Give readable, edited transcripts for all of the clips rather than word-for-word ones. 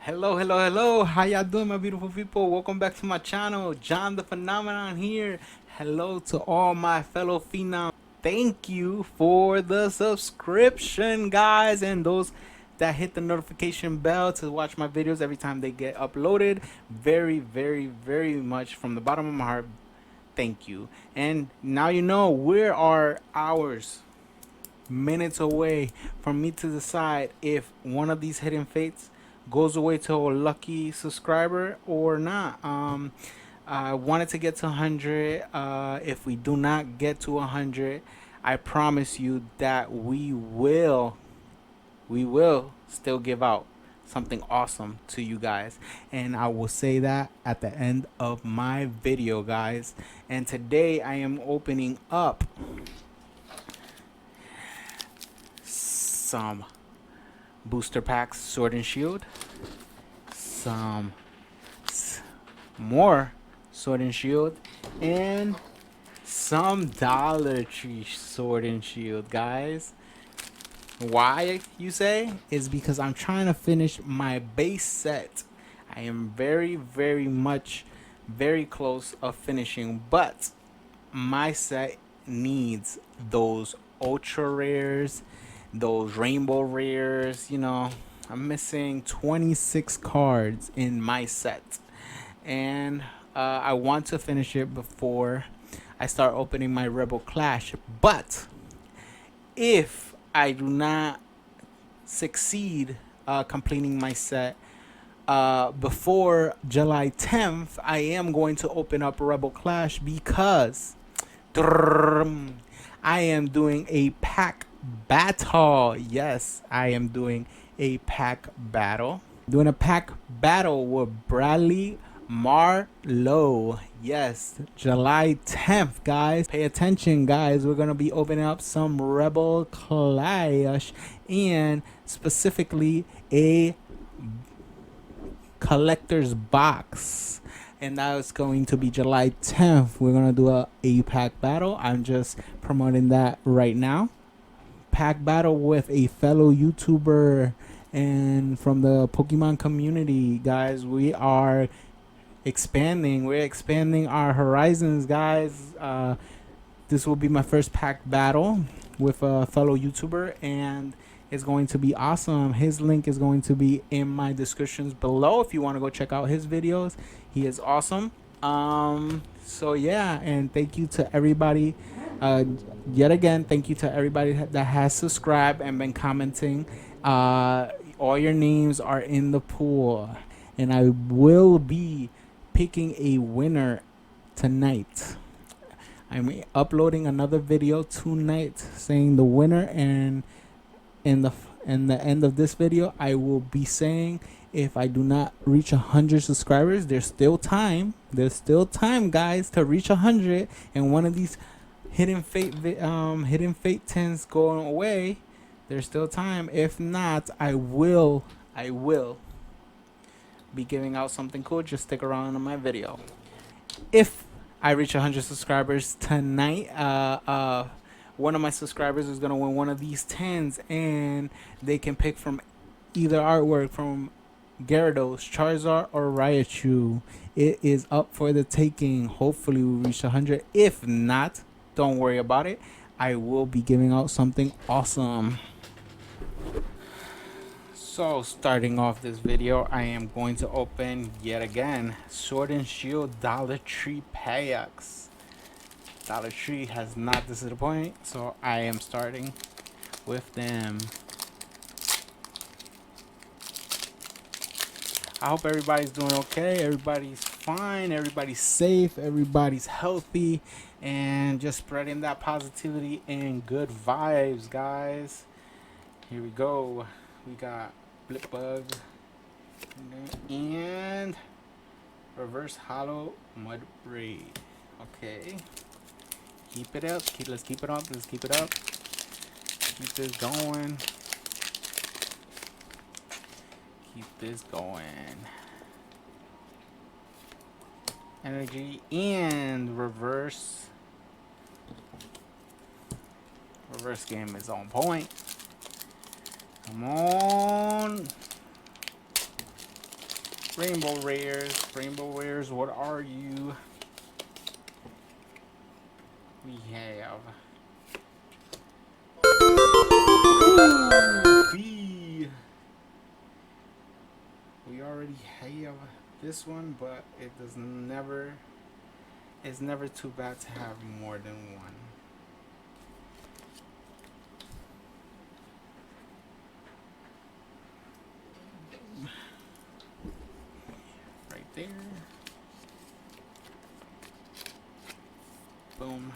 Hello, hello, hello. How y'all doing, my beautiful people? Welcome back to my channel. John the Phenomenon here. Hello to all my fellow phenoms. Thank you for the subscription, guys, and those that hit the notification bell to watch my videos every time they get uploaded. Very, very, very much from the bottom of my heart, thank you. And now you know we are hours, minutes away from me to decide if one of these hidden fates goes away to a lucky subscriber or not. I wanted to get to 100. If we do not get to 100, I promise you that we will still give out something awesome to you guys, and I will say that at the end of my video, guys. And today I am opening up some booster packs, Sword and Shield, some more Sword and Shield, and some Dollar Tree Sword and Shield, guys. Why, you say? Is because I'm trying to finish my base set. I am very, very much very close of finishing, but my set needs those ultra rares, those rainbow rares. I'm missing 26 cards in my set, and I want to finish it before I start opening my Rebel Clash. But if I do not succeed completing my set before July 10th, I am going to open up Rebel Clash because I am doing a pack battle. Yes, I am doing a pack battle. Doing a pack battle with Bradley Marlow. Yes, July 10th, guys. Pay attention, guys. We're going to be opening up some Rebel Clash, and specifically a collector's box, and that is going to be July 10th. We're gonna do a pack battle. I'm just promoting that right now. Pack battle with a fellow YouTuber and from the Pokemon community, guys. We are expanding. We're expanding our horizons, guys. This will be my first pack battle with a fellow YouTuber, and it's going to be awesome. His link is going to be in my descriptions below if you want to go check out his videos. He is awesome. So yeah, and thank you to everybody. Yet again, thank you to everybody that has subscribed and been commenting. All your names are in the pool, and I will be picking a winner tonight. I'm uploading another video tonight saying the winner, and in the end of this video I will be saying if I do not reach 100 subscribers. There's still time, guys, to reach 100, and one of these hidden fate tins going away. There's still time. If not, I will be giving out something cool. Just stick around on my video. If I reach 100 subscribers tonight, one of my subscribers is gonna win one of these tins, and they can pick from either artwork from Gyarados, Charizard, or Raichu. It is up for the taking. Hopefully we reach 100. If not, don't worry about it. I will be giving out something awesome. So starting off this video, I am going to open yet again Sword and Shield Dollar Tree packs. Dollar Tree has not disappointed, so I am starting with them. I hope everybody's doing okay. Everybody's fine. Everybody's safe. Everybody's healthy, and just spreading that positivity and good vibes, guys. Here we go. We got Blipbug and Reverse Hollow Mud Braid. Okay. Keep it up. Let's keep it up. Let's keep it up. Keep this going. Keep this going. Energy and reverse. Reverse game is on point. Come on. Rainbow rares. Rainbow rares. What are you? We have. Ooh, B. We already have this one, but it does never. It's never too bad to have more than one. Right there. Boom.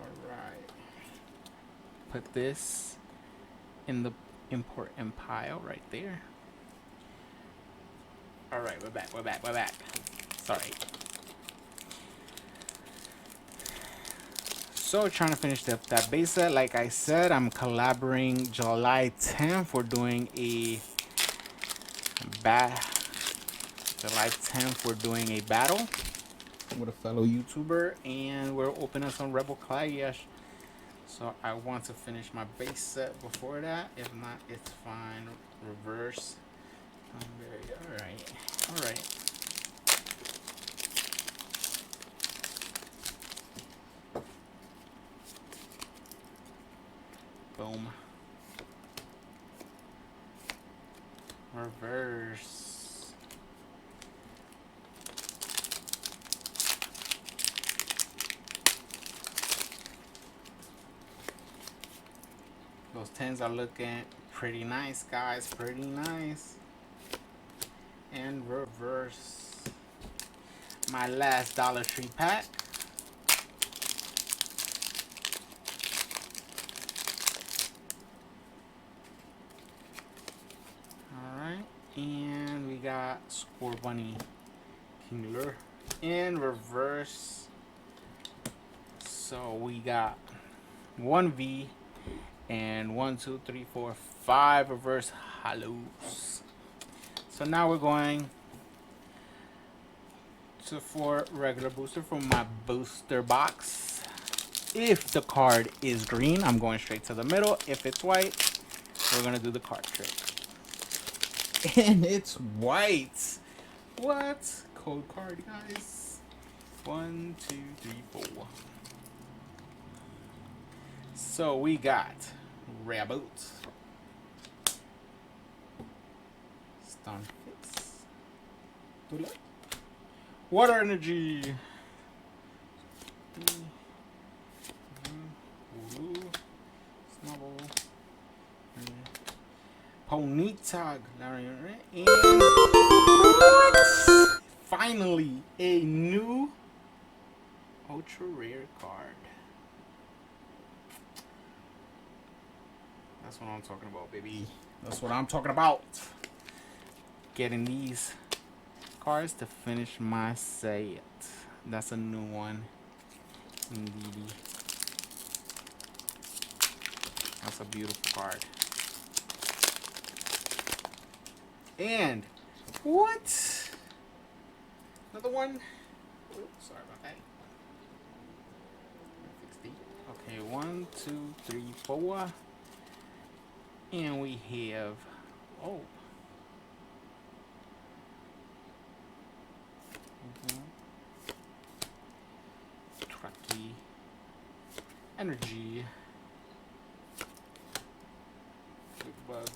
Alright. Put this in the important pile right there. Alright, we're back. Sorry. So trying to finish that base set. Like I said, I'm collaborating July 10th. We're doing a July 10th, we're doing a battle with a fellow YouTuber, and we're opening some Rebel Clash. So I want to finish my base set before that. If not, it's fine. Reverse. Alright. Boom. Reverse. Those 10s are looking pretty nice, guys. Pretty nice. And reverse. My last Dollar Tree pack. Alright. And we got Score Bunny Kingler in reverse. So we got 1V and 1, 2, 3, 4, 5 reverse hollows. So now we're going to 4 regular booster from my booster box. If the card is green, I'm going straight to the middle. If it's white, we're gonna do the card trick. And it's white. What? Code card, guys. 1, 2, 3, 4. So we got Raboot, Stunfix, Water Energy, Snubble, Ponyta, and finally a new ultra rare card. That's what I'm talking about, baby. That's what I'm talking about. Getting these cards to finish my set. That's a new one. Indeed. That's a beautiful card. And what? Another one? Oops, sorry about that. Okay, 1, 2, 3, 4. And we have, oh. Trucky. Energy. Big Bug.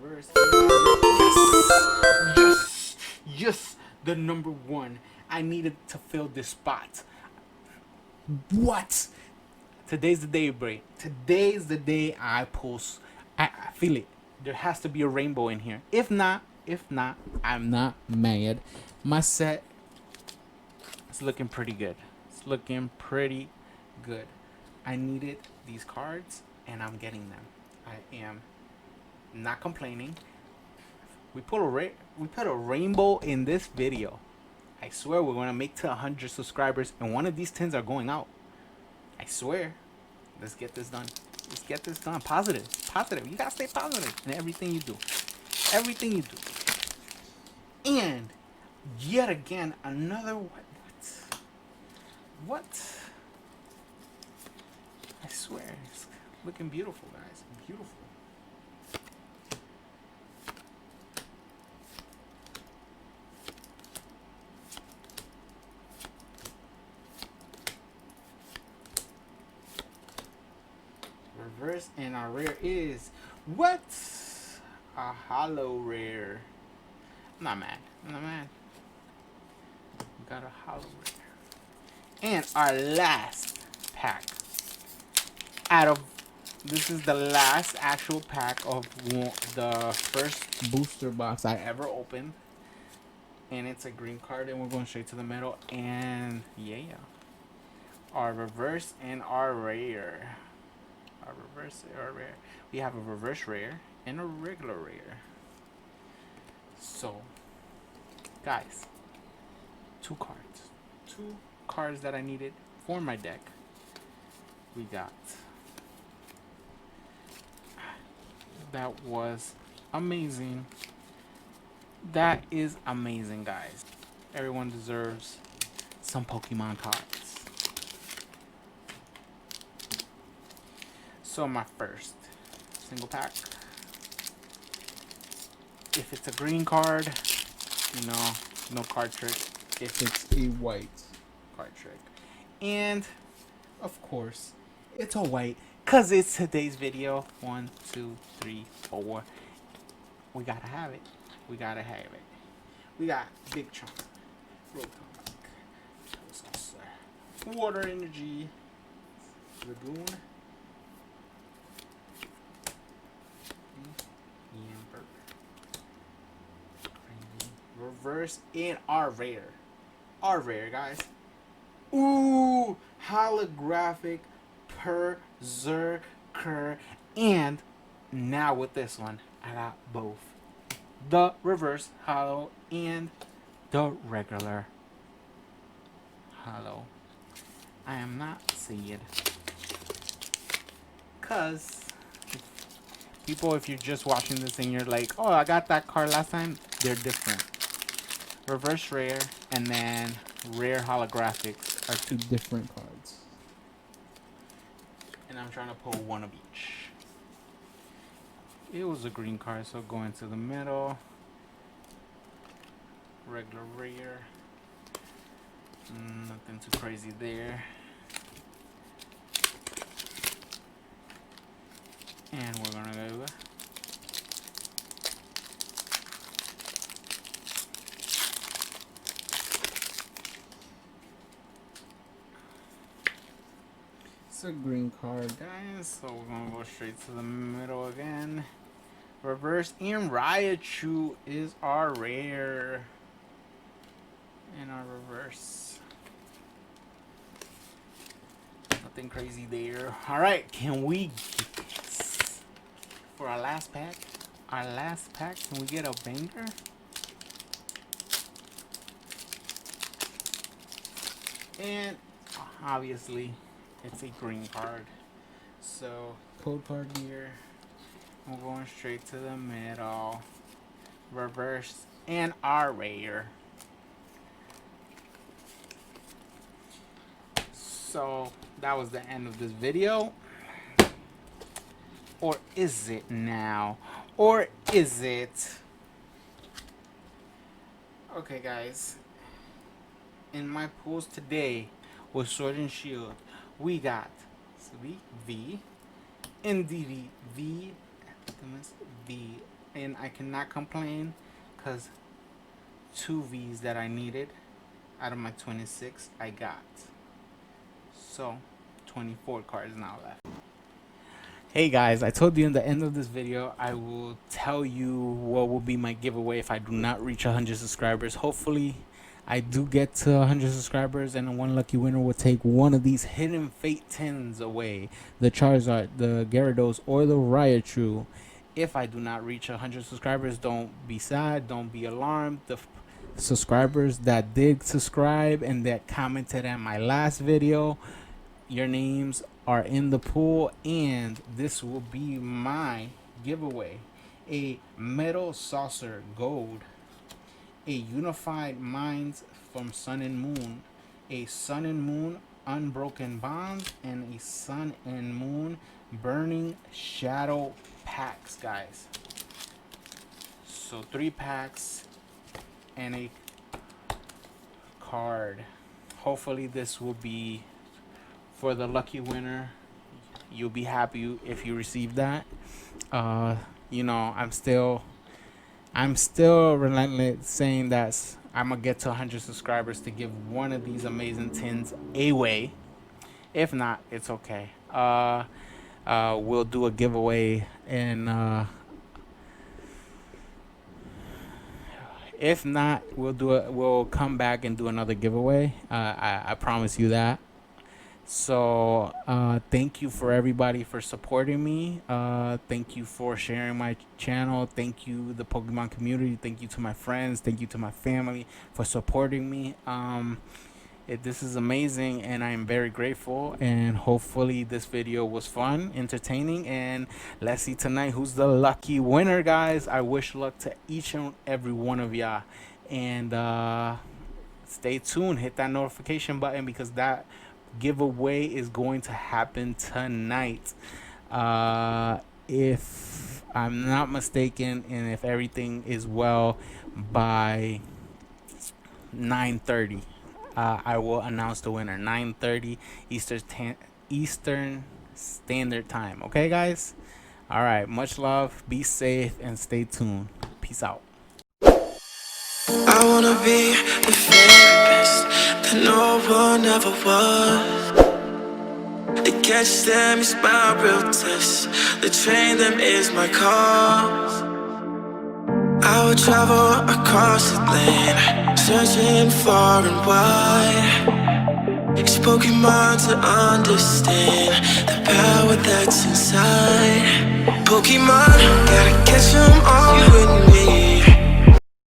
Reverse. Yes! The number 1. I needed to fill this spot. What? Today's the day, Bray. Today's the day I post. I feel it. There has to be a rainbow in here. If not, I'm not mad. My set is looking pretty good. It's looking pretty good. I needed these cards, and I'm getting them. I am not complaining. We put a rainbow in this video. I swear we're going to make to 100 subscribers, and one of these 10s are going out. I swear. Let's get this done. Let's get this done. Positive. You got to stay positive in everything you do. Everything you do. And yet again, another what? swear, it's looking beautiful, guys. Beautiful. Reverse, and our rare is what? A hollow rare. I'm not mad. I'm not mad. We got a hollow rare. And our last pack. Out of this is the last actual pack of the first booster box I ever opened. And it's a green card, and we're going straight to the middle. And yeah, our reverse and our rare. Our reverse, our rare. We have a reverse rare and a regular rare. So, guys, two cards that I needed for my deck. We got. That was amazing. That is amazing, guys. Everyone deserves some Pokemon cards. So my first single pack. If it's a green card, you know, no card trick. If it's a white card trick. And, of course, it's a white. Because it's today's video. 1, 2, 3, 4. We gotta have it. We gotta have it. We got Big Chunk, Rotom, Water Energy, Lagoon, Yamper, Reverse, and our rare. Our rare, guys. Ooh, holographic Berserker. And now with this one, I got both. The reverse hollow and the regular hollow. I am not sad. Cause people, if you're just watching this and you're like, oh, I got that card last time, they're different. Reverse rare and then rare holographics are two different cards. And I'm trying to pull one of each. It was a green card, so going to the middle. Regular rare. Nothing too crazy there. And we're gonna go. It's a green card, guys, so we're gonna go straight to the middle again. Reverse and Raichu is our rare. And our reverse. Nothing crazy there. Alright, can we get, for our last pack? Can we get a banger? And obviously, it's a green card. So, code card here. We're going straight to the middle. Reverse and our rare. So that was the end of this video. Or is it now? Or is it? Okay, guys. In my pulls today with Sword and Shield, we got V, NDV, V, V, and I cannot complain because 2 V's that I needed out of my 26 I got. So 24 cards now left. Hey guys, I told you in the end of this video I will tell you what will be my giveaway if I do not reach 100 subscribers. Hopefully I do get to 100 subscribers and one lucky winner will take one of these Hidden Fate 10s away. The Charizard, the Gyarados, or the Raichu. If I do not reach 100 subscribers, don't be sad, don't be alarmed. The subscribers that did subscribe and that commented at my last video, your names are in the pool, and this will be my giveaway. A Metal Saucer Gold, a Unified Minds from Sun and Moon, a Sun and Moon Unbroken Bonds, and a Sun and Moon Burning Shadow packs, guys. So 3 packs and a card. Hopefully this will be for the lucky winner. You'll be happy if you receive that. You know, I'm still relentless saying that I'm gonna get to 100 subscribers to give one of these amazing tins away. If not, it's okay. We'll do a giveaway, and if not, we'll come back and do another giveaway. I promise you that. So thank you for everybody for supporting me. Thank you for sharing my channel. Thank you, the Pokemon community. Thank you to my friends. Thank you to my family for supporting me. This is amazing, and I am very grateful. And hopefully this video was fun, entertaining, and let's see tonight who's the lucky winner, guys. I wish luck to each and every one of y'all, and stay tuned. Hit that notification button, because that giveaway is going to happen tonight, if I'm not mistaken, and if everything is well, by 9:30. I will announce the winner. 9:30 Eastern Standard Time. Okay, guys? All right. Much love. Be safe and stay tuned. Peace out. I wanna be the very best that no one ever was. To catch them is my real test. To train them is my cause. I would travel across the land, searching far and wide. It's Pokemon to understand the power that's inside. Pokemon